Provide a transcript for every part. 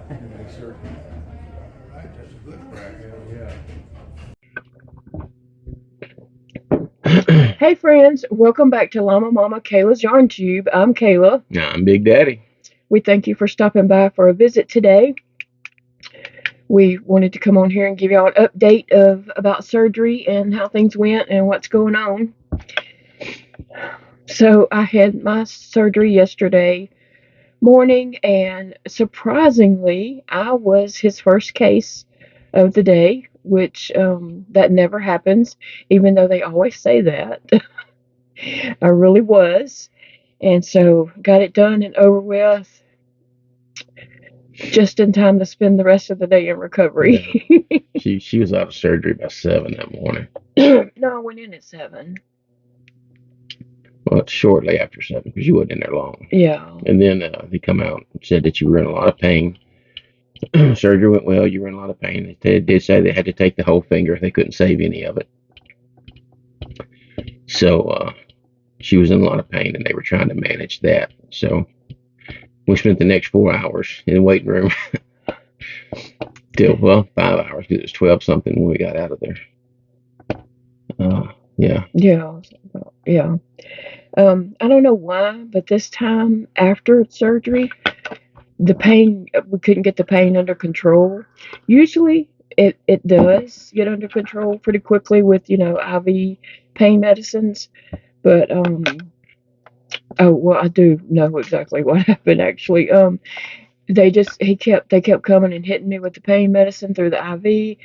They certainly. Right, that's a good crack. Yeah. Hey friends, welcome back to Llama Mama Kayla's Yarn Tube. I'm Kayla. I'm Big Daddy. We thank you for stopping by for a visit today. We wanted to come on here and give y'all an update of about surgery and how things went and what's going on. So I had my surgery yesterday morning, and surprisingly, I was his first case of the day, which that never happens, even though they always say that. I really was. And so got it done and over with just in time to spend the rest of the day in recovery. She was out of surgery by 7 that morning. No, I went in at 7. Well, shortly after 7 because you wasn't in there long. Yeah. And then they come out and said that you were in a lot of pain. Surgery went well. You were in a lot of pain. They did say they had to take the whole finger. They couldn't save any of it. So she was in a lot of pain, and they were trying to manage that. So we spent the next 4 hours in the waiting room till, 5 hours because it was 12 something when we got out of there. Yeah. Yeah. Yeah. I don't know why, but this time after surgery, the pain, we couldn't get the pain under control. Usually it does get under control pretty quickly with, IV pain medicines. But, oh, well, I do know exactly what happened actually. They kept coming and hitting me with the pain medicine through the IV,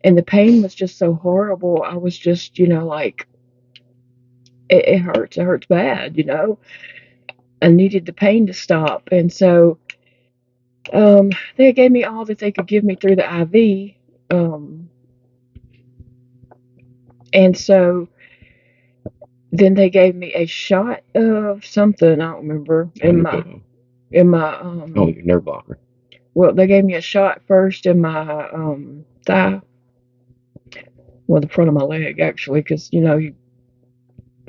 and the pain was just so horrible. I was just, like, it hurts. It hurts bad. I needed the pain to stop, and so they gave me all that they could give me through the IV, and so then they gave me a shot of something I don't remember in my your nerve blocker. Well, they gave me a shot first in my thigh, well, the front of my leg actually, because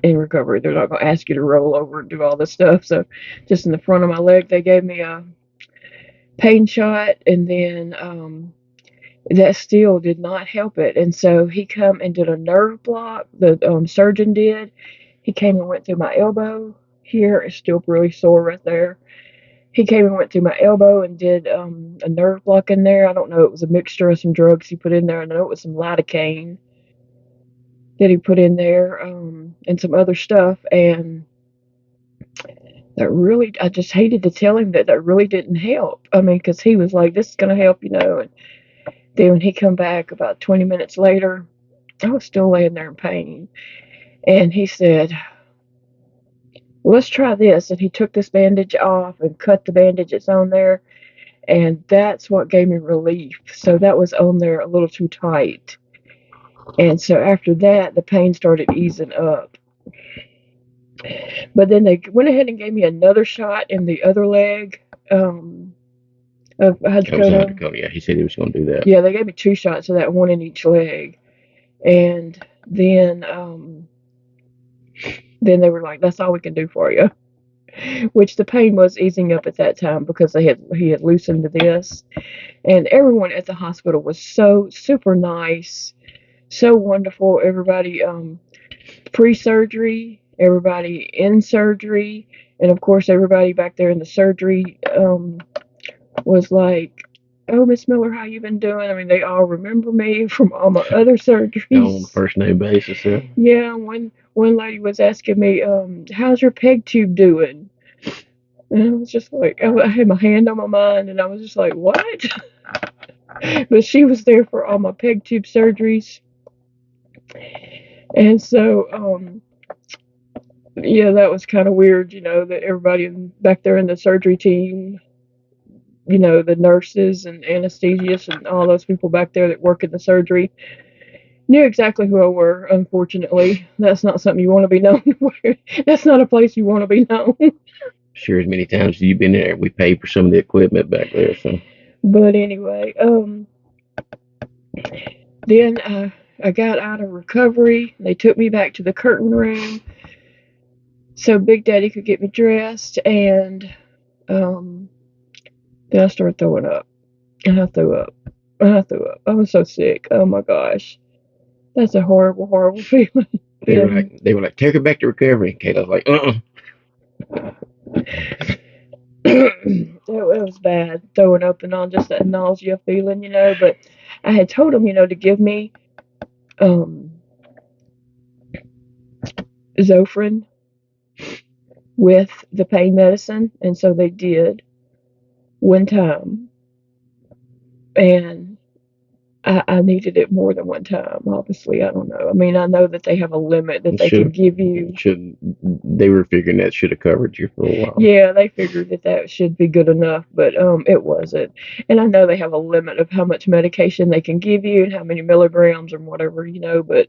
in recovery they're not going to ask you to roll over and do all this stuff. So just in the front of my leg, they gave me a pain shot, and then that still did not help it. And so he come and did a nerve block. The surgeon did. He came and went through my elbow. Here it's still really sore right there. He came and went through my elbow and did a nerve block in there. I don't know. It was a mixture of some drugs he put in there. I know it was some lidocaine that he put in there, and some other stuff. And that really, I just hated to tell him that really didn't help. I mean, because he was like, this is going to help, And then when he come back about 20 minutes later, I was still laying there in pain. And he said, let's try this. And he took this bandage off and cut the bandage that's on there. And that's what gave me relief. So that was on there a little too tight. And so after that, the pain started easing up. But then they went ahead and gave me another shot in the other leg of hydrocodone. Yeah, he said he was going to do that. Yeah, they gave me 2 shots of that, one in each leg. And then they were like, that's all we can do for you. Which the pain was easing up at that time because he had loosened this. And everyone at the hospital was so super nice, so wonderful. Everybody pre-surgery, everybody in surgery, and of course everybody back there in the surgery was like, oh, Miss Miller, how you been doing? I mean, they all remember me from all my other surgeries. On a first name basis, yeah. Yeah, one lady was asking me, how's your peg tube doing? And I was just like, I had my hand on my mind, and I was just like, what? But she was there for all my peg tube surgeries. And so, yeah, that was kind of weird, that everybody back there in the surgery team, the nurses and anesthesists and all those people back there that work in the surgery knew exactly who I were. Unfortunately, that's not something you want to be known for. That's not a place you want to be known. Sure, as many times as you've been there, we paid for some of the equipment back there. So, but anyway, then I got out of recovery. They took me back to the curtain room so Big Daddy could get me dressed, and then I started throwing up. And I threw up. I threw up. I was so sick. Oh my gosh. That's a horrible, horrible feeling. They were like, take her back to recovery. Kayla's like, It was bad throwing up and all, just that nausea feeling, but I had told them, to give me um Zofran with the pain medicine, and so they did one time, and I needed it more than one time. Obviously, I don't know. I mean, I know that they have a limit that they can give you. They were figuring that should have covered you for a while. Yeah, they figured that should be good enough, but it wasn't. And I know they have a limit of how much medication they can give you and how many milligrams or whatever, but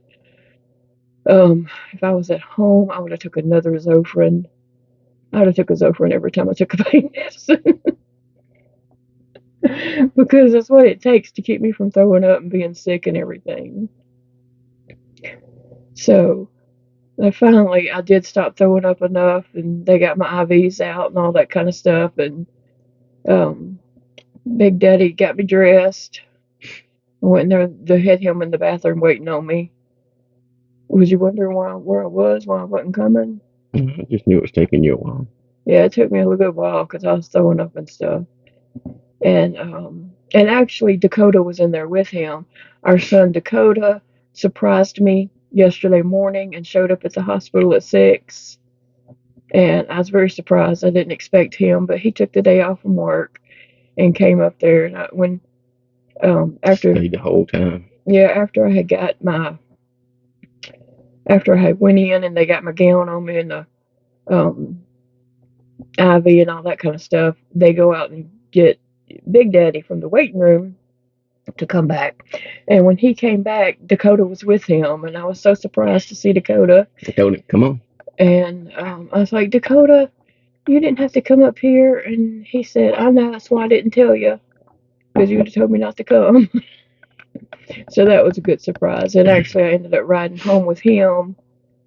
if I was at home, I would have took another Zofran. I would have took a Zofran every time I took a pain medicine. Because that's what it takes to keep me from throwing up and being sick and everything. So I did stop throwing up enough, and they got my IVs out and all that kind of stuff, and Big Daddy got me dressed. I went in there, they had him in the bathroom waiting on me. Was you wondering where I was, why I wasn't coming? I just knew it was taking you a while. Yeah, it took me a little good while because I was throwing up and stuff. And actually Dakota was in there with him. Our son Dakota surprised me yesterday morning and showed up at the hospital at 6. And I was very surprised. I didn't expect him, but he took the day off from work and came up there. And after stayed the whole time. Yeah, after I had went in and they got my gown on me and the IV and all that kind of stuff, they go out and get Big Daddy from the waiting room to come back. And when he came back, Dakota was with him, and I was so surprised to see Dakota. I told him, come on. And I was like, Dakota, you didn't have to come up here. And he said, I know, that's why I didn't tell you, because you would have told me not to come. So that was a good surprise. And actually, I ended up riding home with him.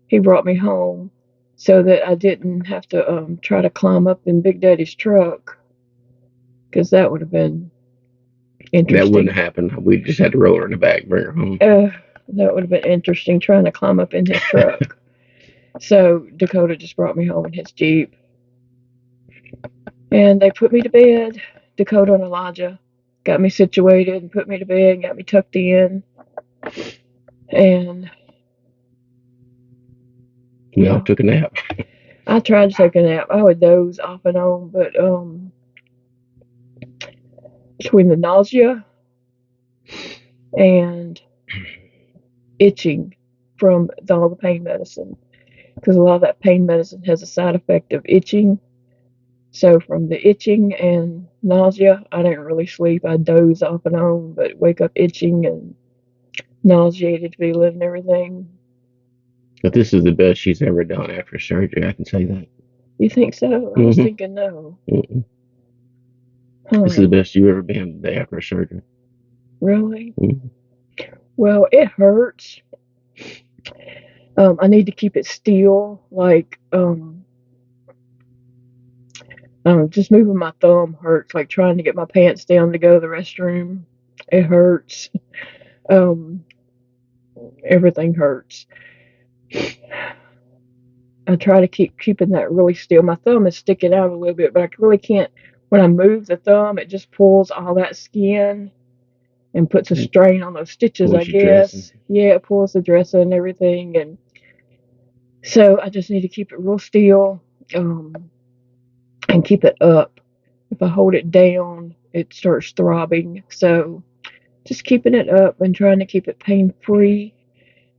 He brought me home so that I didn't have to try to climb up in Big Daddy's truck, because that would have been interesting. That wouldn't happen. We just had to roll her in the back, bring her home. That would have been interesting, trying to climb up in his truck. So Dakota just brought me home in his Jeep. And they put me to bed. Dakota and Elijah got me situated and put me to bed and got me tucked in. And we all took a nap. I tried to take a nap. I would doze off and on, but between the nausea and itching from all the pain medicine, because a lot of that pain medicine has a side effect of itching. So from the itching and nausea, I didn't really sleep. I doze off and on, but wake up itching and nauseated feeling and everything. But this is the best she's ever done after surgery. I can say that. You think so? I was thinking no. This is the best you've ever been the day after surgery. Really? Well, it hurts. I need to keep it still. Like, just moving my thumb hurts. Like trying to get my pants down to go to the restroom. It hurts. Everything hurts. I try to keep keeping that really still. My thumb is sticking out a little bit, but I really can't. When I move the thumb, it just pulls all that skin and puts a strain on those stitches, I guess. Dressing. Yeah, it pulls the dressing and everything. And so I just need to keep it real still and keep it up. If I hold it down, it starts throbbing. So just keeping it up and trying to keep it pain-free.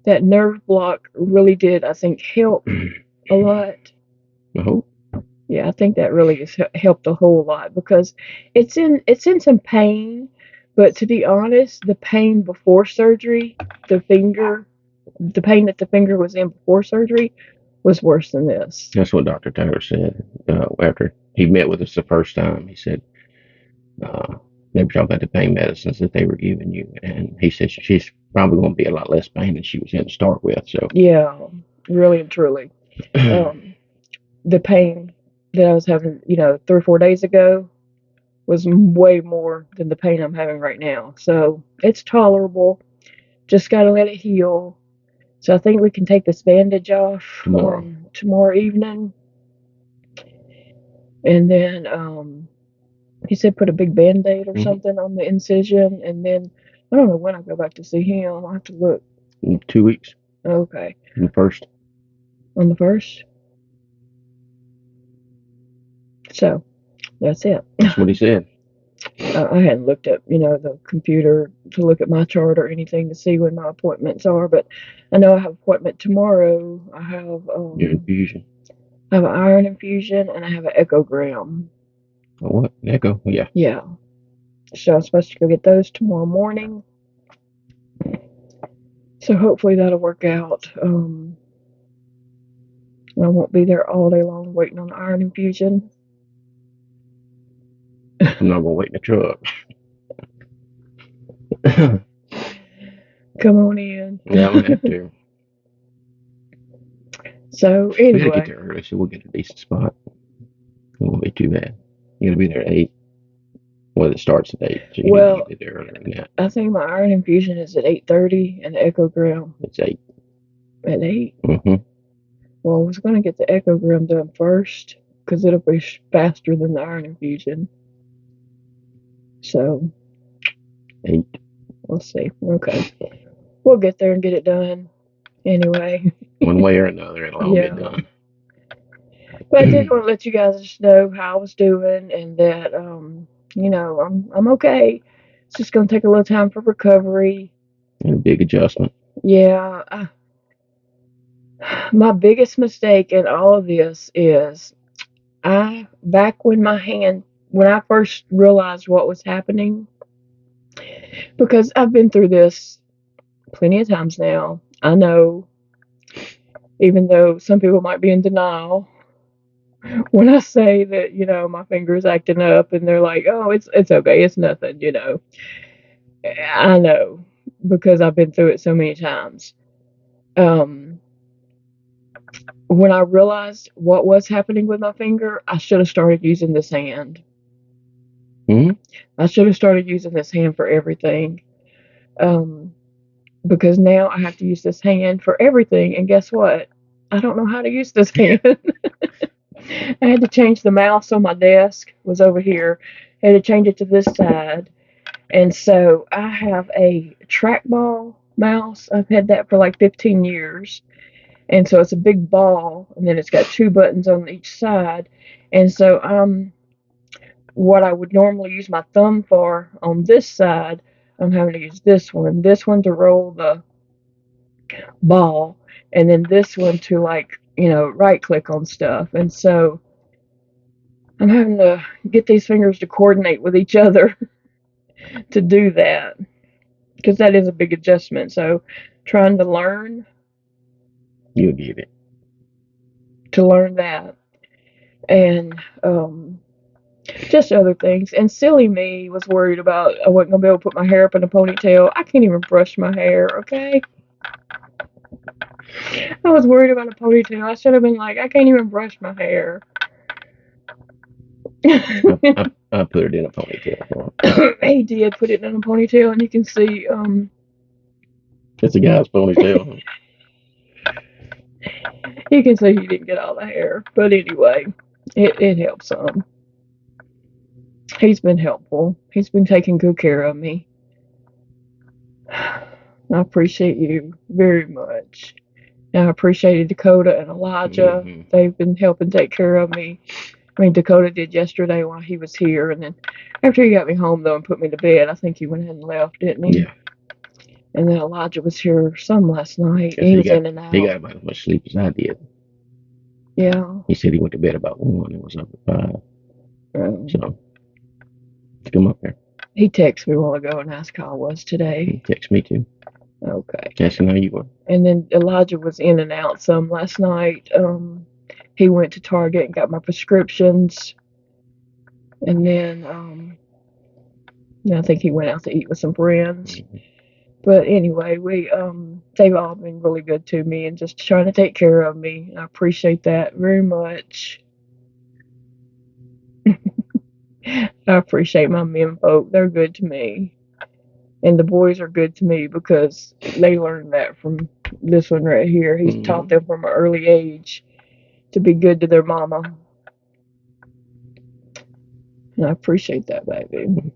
That nerve block really did, I think, help a lot. Yeah, I think that really has helped a whole lot, because it's in some pain, but to be honest, the pain before surgery, the pain that the finger was in before surgery was worse than this. That's what Dr. Taylor said after he met with us the first time. He said they were talking about the pain medicines that they were giving you, and he said she's probably going to be a lot less pain than she was in to start with. So yeah, really and truly, the pain that I was having, 3 or 4 days ago was way more than the pain I'm having right now. So it's tolerable. Just gotta let it heal. So I think we can take this bandage off Tomorrow. tomorrow evening. And then he said put a big band-aid or something on the incision, and then I don't know when I go back to see him. I'll have to look. In 2 weeks. Okay. The first. On the 1st. So that's it. That's what he said. I hadn't looked at, the computer to look at my chart or anything to see when my appointments are, but I know I have an appointment tomorrow. I have Your infusion. I have an iron infusion and I have an echogram. Oh, what? Echo? Yeah. Yeah. So I'm supposed to go get those tomorrow morning. So hopefully that'll work out. I won't be there all day long waiting on the iron infusion. I'm not gonna wait in the truck. Come on in. Yeah, I'm gonna have to. So We gotta anyway, get there early so we'll get a decent spot. It won't be too bad. You gotta be there at 8. Well, it starts at 8, so you well, need to be there earlier than that. I think my iron infusion is at 8:30 and the echogram It's 8. at 8. Mm-hmm. Well, I was going to get the echogram done first because it'll be faster than the iron infusion. So 8. we'll see. Okay. We'll get there and get it done anyway. One way or another, it'll all Yeah. get done. But I did want to let you guys know how I was doing and that, I'm okay. It's just going to take a little time for recovery. A big adjustment. Yeah. My biggest mistake in all of this is back when I first realized what was happening, because I've been through this plenty of times now. I know, even though some people might be in denial, when I say that, my finger's acting up and they're like, oh, it's okay, it's nothing, I know because I've been through it so many times. When I realized what was happening with my finger, I should have started using this hand. Mm-hmm. I should have started using this hand for everything. Because now I have to use this hand for everything. And guess what? I don't know how to use this hand. I had to change the mouse on my desk, was over here. I had to change it to this side. And so I have a trackball mouse. I've had that for like 15 years. And so it's a big ball, and then it's got 2 buttons on each side. And so what I would normally use my thumb for on this side, I'm having to use this one to roll the ball, and then this one to right click on stuff. And so I'm having to get these fingers to coordinate with each other to do that, because that is a big adjustment. So trying to learn You'll get it. to learn that, and just other things. And silly me was worried about I wasn't gonna be able to put my hair up in a ponytail. I can't even brush my hair, okay? I was worried about a ponytail. I should have been like, I can't even brush my hair. I put it in a ponytail for him. He did put it in a ponytail, and you can see It's a guy's ponytail. you can see he didn't get all the hair. But anyway, it helps some. He's been helpful. He's been taking good care of me. I appreciate you very much. And I appreciated Dakota and Elijah. Mm-hmm. They've been helping take care of me. I mean, Dakota did yesterday while he was here, and then after he got me home, though, and put me to bed, I think he went ahead and left, didn't he? Yeah. And then Elijah was here some last night. Yes, He was in and out. He got about as much sleep as I did. Yeah. He said he went to bed about 1 and was up at 5. So, come up here. He texted me a while ago and asked how I was today. He texted me too. Okay. Asking how you were. And then Elijah was in and out some last night. He went to Target and got my prescriptions. And then I think he went out to eat with some friends. Mm-hmm. But anyway, they've all been really good to me and just trying to take care of me. I appreciate that very much. I appreciate my men folk. They're good to me. And the boys are good to me because they learned that from this one right here. He's taught them from an early age to be good to their mama. And I appreciate that, baby.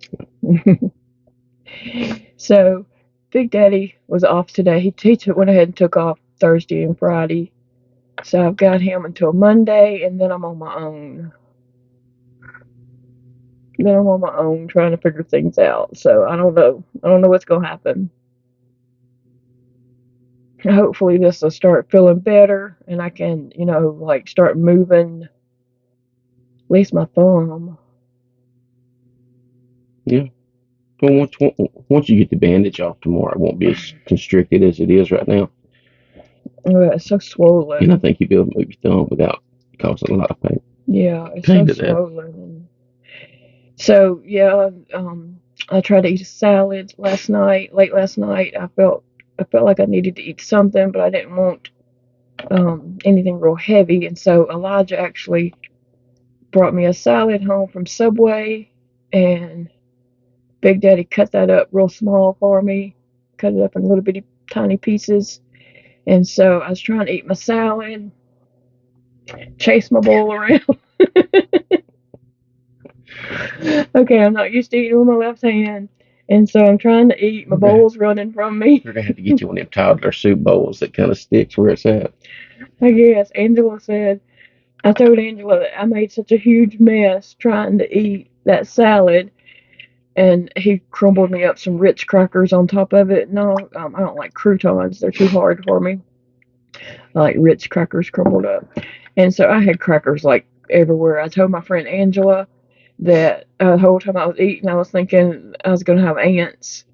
So, Big Daddy was off today. He went ahead and took off Thursday and Friday. So I've got him until Monday, and then I'm on my own. Then I'm on my own trying to figure things out. So I don't know. I don't know what's going to happen. Hopefully this will start feeling better, and I can, like start moving at least my thumb. Yeah. Well, once you get the bandage off tomorrow, it won't be as constricted as it is right now. Oh, it's so swollen. And I think you'll be able to move your thumb without causing a lot of pain. Yeah, it's Pain so to that. swollen. So yeah, I tried to eat a salad last night. Late last night, I felt like I needed to eat something, but I didn't want anything real heavy. And so Elijah actually brought me a salad home from Subway, and Big Daddy cut that up real small for me, cut it up in little bitty tiny pieces. And so I was trying to eat my salad, chase my bowl around. Okay, I'm not used to eating with my left hand. And so I'm trying to eat. My bowl's running from me. We're gonna have to get you one of them toddler soup bowls that kind of sticks where it's at. I guess Angela said, I told Angela that I made such a huge mess trying to eat that salad, and he crumbled me up some Ritz crackers on top of it. No, I don't like croutons; they're too hard for me. I like Ritz crackers crumbled up, and so I had crackers like everywhere. I told my friend Angela that the whole time I was eating, I was thinking I was gonna have ants,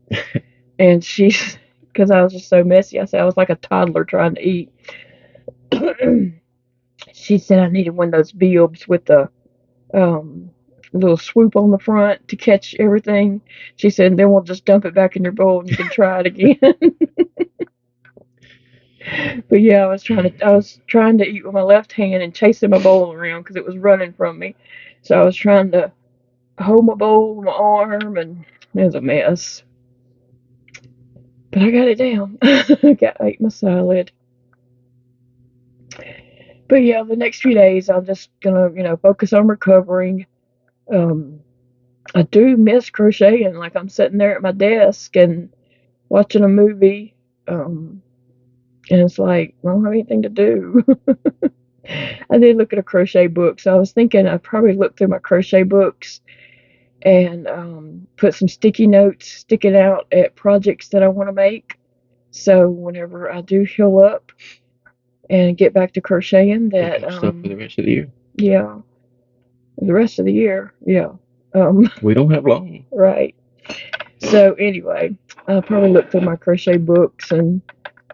and she's because I was just so messy. I said I was like a toddler trying to eat. She said I needed one of those bibs with the little swoop on the front to catch everything. She said, then we'll just dump it back in your bowl and you can try it again. But yeah, I was trying to eat with my left hand and chasing my bowl around because it was running from me. So I was trying to hold my bowl with my arm, and it was a mess. But I got it down. I ate my salad. But yeah, the next few days I'm just gonna, focus on recovering. I do miss crocheting. Like I'm sitting there at my desk and watching a movie, and it's like I don't have anything to do. I did look at a crochet book, so I was thinking I'd probably look through my crochet books and put some sticky notes sticking out at projects that I want to make. So whenever I do heal up and get back to crocheting, that stuff for the rest of the year. Yeah, the rest of the year, yeah. We don't have long. Right. So anyway, I'll probably look through my crochet books, and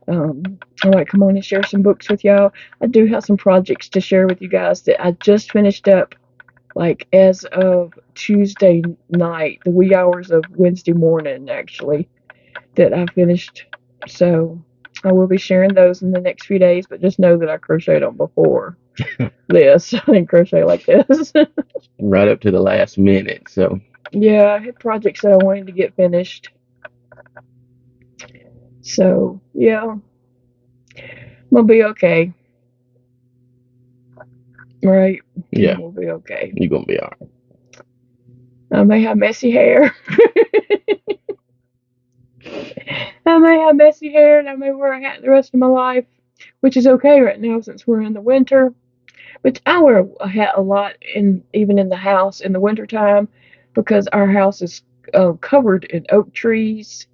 I might come on and share some books with y'all. I do have some projects to share with you guys that I just finished up, like as of Tuesday night, the wee hours of Wednesday morning, actually, that I finished. So I will be sharing those in the next few days, but just know that I crocheted them before this. I didn't crochet like this. Right up to the last minute, so. Yeah, I had projects that I wanted to get finished. So, yeah, I'm gonna be okay. Right? Yeah. We'll be okay. You're gonna be alright. I may have messy hair. I may have messy hair, and I may wear a hat the rest of my life, which is okay right now since we're in the winter. Which I wear a hat a lot, even in the house in the wintertime, because our house is covered in oak trees,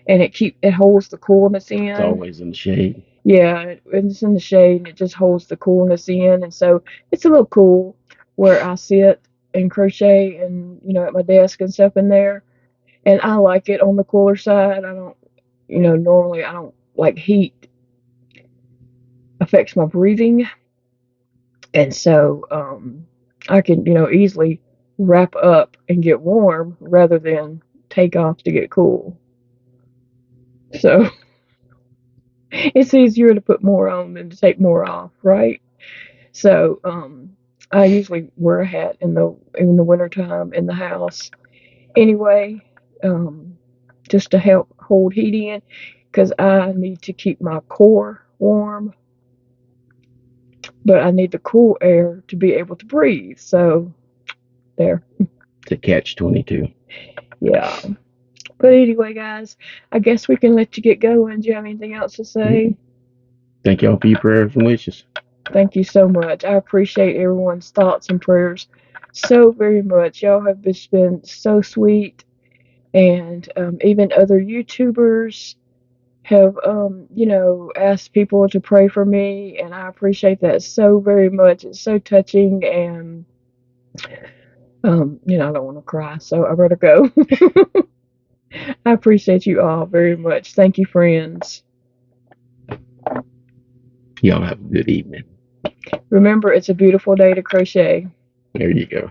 and it holds the coolness in. It's always in the shade. Yeah, it's in the shade, and it just holds the coolness in, and so it's a little cool where I sit and crochet, and at my desk and stuff in there, and I like it on the cooler side. I don't, normally I don't like heat affects my breathing, and so I can easily wrap up and get warm rather than take off to get cool. So it's easier to put more on than to take more off, right? So I usually wear a hat in the wintertime in the house anyway, just to help hold heat in, because I need to keep my core warm, but I need the cool air to be able to breathe. So there, To catch 22. yeah. But anyway, guys, I guess we can let you get going. Do you have anything else to say? Thank y'all for your prayers and wishes. Thank you so much. I appreciate everyone's thoughts and prayers so very much. Y'all have just been so sweet, and even other YouTubers have, asked people to pray for me, and I appreciate that so very much. It's so touching, and I don't want to cry, so I better go. I appreciate you all very much. Thank you, friends. Y'all have a good evening. Remember, it's a beautiful day to crochet. There you go.